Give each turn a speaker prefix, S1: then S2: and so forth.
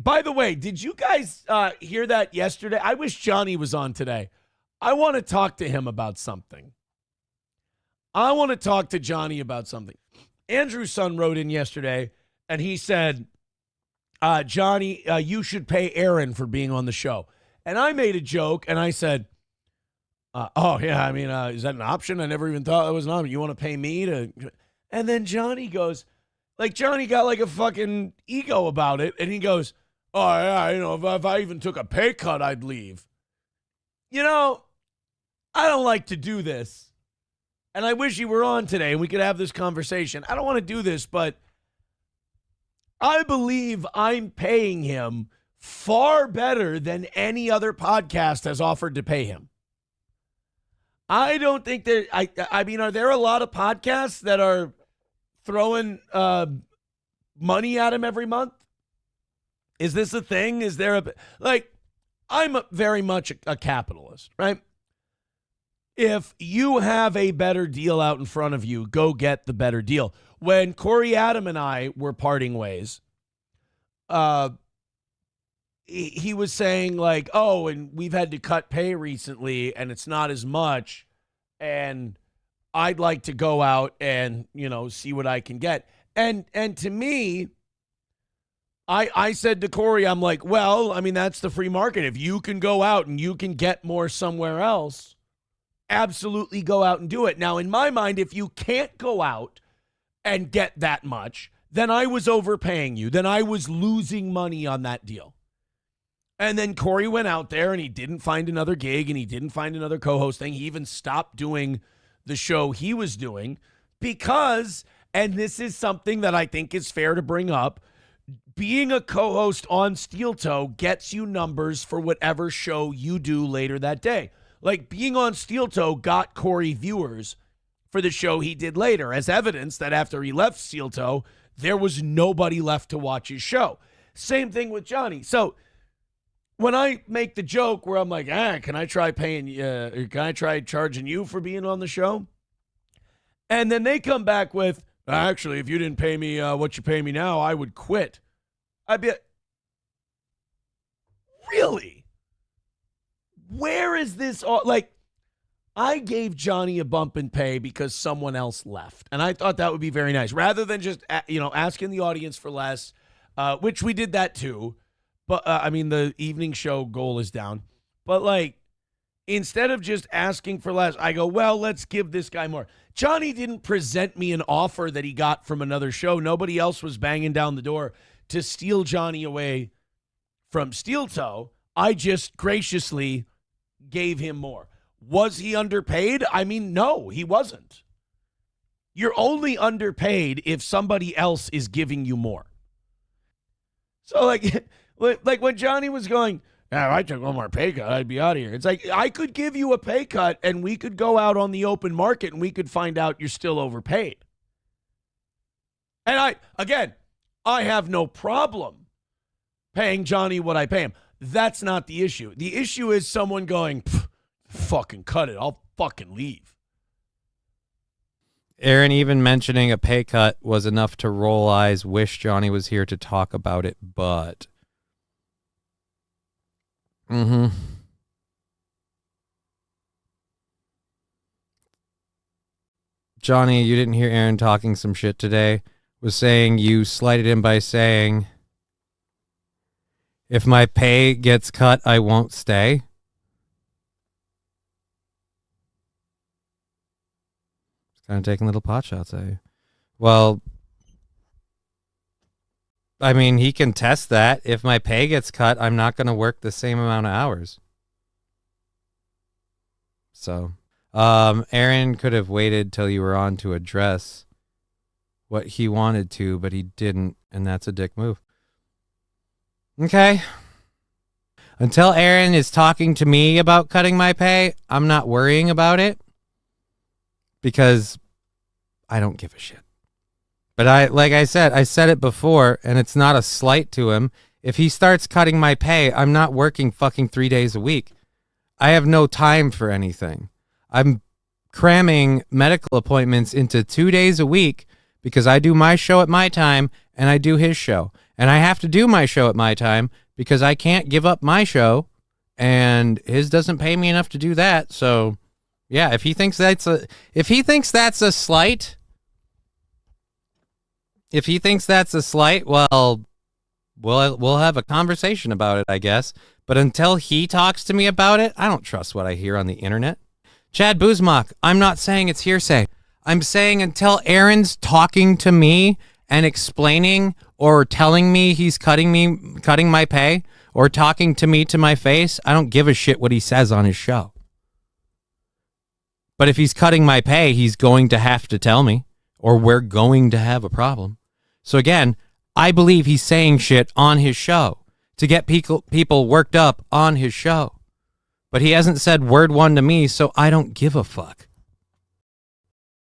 S1: by the way, did you guys hear that yesterday? I wish Johnny was on today. I want to talk to him about something. I want to talk to Johnny about something. Andrew's son wrote in yesterday, and he said, Johnny, you should pay Aaron for being on the show. And I made a joke, and I said, oh, yeah, I mean, is that an option? I never even thought that was an option. You want to pay me to? And then Johnny goes, like, Johnny got like a fucking ego about it, and he goes, oh, yeah, you know, if I even took a pay cut, I'd leave. You know, I don't like to do this. And I wish you were on today and we could have this conversation. I don't want to do this, but I believe I'm paying him far better than any other podcast has offered to pay him. I don't think that, I mean, are there a lot of podcasts that are throwing money at him every month? Is this a thing? Is there I'm very much a capitalist, right? If you have a better deal out in front of you, go get the better deal. When Corey Adam and I were parting ways, he was saying like, oh, and we've had to cut pay recently and it's not as much. And I'd like to go out and, you know, see what I can get. And to me, I said to Corey, I'm like, well, I mean, that's the free market. If you can go out and you can get more somewhere else, absolutely go out and do it. Now, in my mind, if you can't go out and get that much, then I was overpaying you. Then I was losing money on that deal. And then Corey went out there and he didn't find another gig and he didn't find another co-host thing. He even stopped doing the show he was doing because, and this is something that I think is fair to bring up, being a co-host on Steel Toe gets you numbers for whatever show you do later that day. Like being on Steel Toe got Corey viewers for the show he did later, as evidence that after he left Steel Toe, there was nobody left to watch his show. Same thing with Johnny. So when I make the joke where I'm like, can I try charging you for being on the show? And then they come back with, actually, if you didn't pay me what you pay me now, I would quit. I'd be really? Where is this all? Like, I gave Johnny a bump in pay because someone else left. And I thought that would be very nice. Rather than just, asking the audience for less, which we did that too. But, I mean, the evening show goal is down. But, like, instead of just asking for less, I go, well, let's give this guy more. Johnny didn't present me an offer that he got from another show. Nobody else was banging down the door to steal Johnny away from Steel Toe. I just graciously gave him more. Was he underpaid? I mean, no, he wasn't. You're only underpaid if somebody else is giving you more. So like when Johnny was going, if I took one more pay cut, I'd be out of here. It's like, I could give you a pay cut and we could go out on the open market and we could find out you're still overpaid. And I have no problem paying Johnny what I pay him. That's not the issue. The issue is someone going, fucking cut it. I'll fucking leave.
S2: Aaron, even mentioning a pay cut was enough to roll eyes. Wish Johnny was here to talk about it, but... Johnny, you didn't hear Aaron talking some shit today. Was saying you slighted him by saying, if my pay gets cut, I won't stay. It's kind of taking little pot shots at you. Well, I mean, he can test that. If my pay gets cut, I'm not going to work the same amount of hours. So, Aaron could have waited till you were on to address what he wanted to, but he didn't, and that's a dick move. Okay. Until Aaron is talking to me about cutting my pay, I'm not worrying about it because I don't give a shit. But like I said it before, and it's not a slight to him. If he starts cutting my pay, I'm not working fucking 3 days a week. I have no time for anything. I'm cramming medical appointments into 2 days a week because I do my show at my time and I do his show. And I have to do my show at my time because I can't give up my show, and his doesn't pay me enough to do that. So, yeah, if he thinks that's a slight, well, we'll have a conversation about it, I guess. But until he talks to me about it, I don't trust what I hear on the internet. Chad Buzmak, I'm not saying it's hearsay. I'm saying until Aaron's talking to me and explaining or telling me he's cutting my pay or talking to me to my face, I don't give a shit what he says on his show. But if he's cutting my pay, he's going to have to tell me, or we're going to have a problem. So again, I believe he's saying shit on his show to get people worked up on his show. But he hasn't said word one to me, so I don't give a fuck.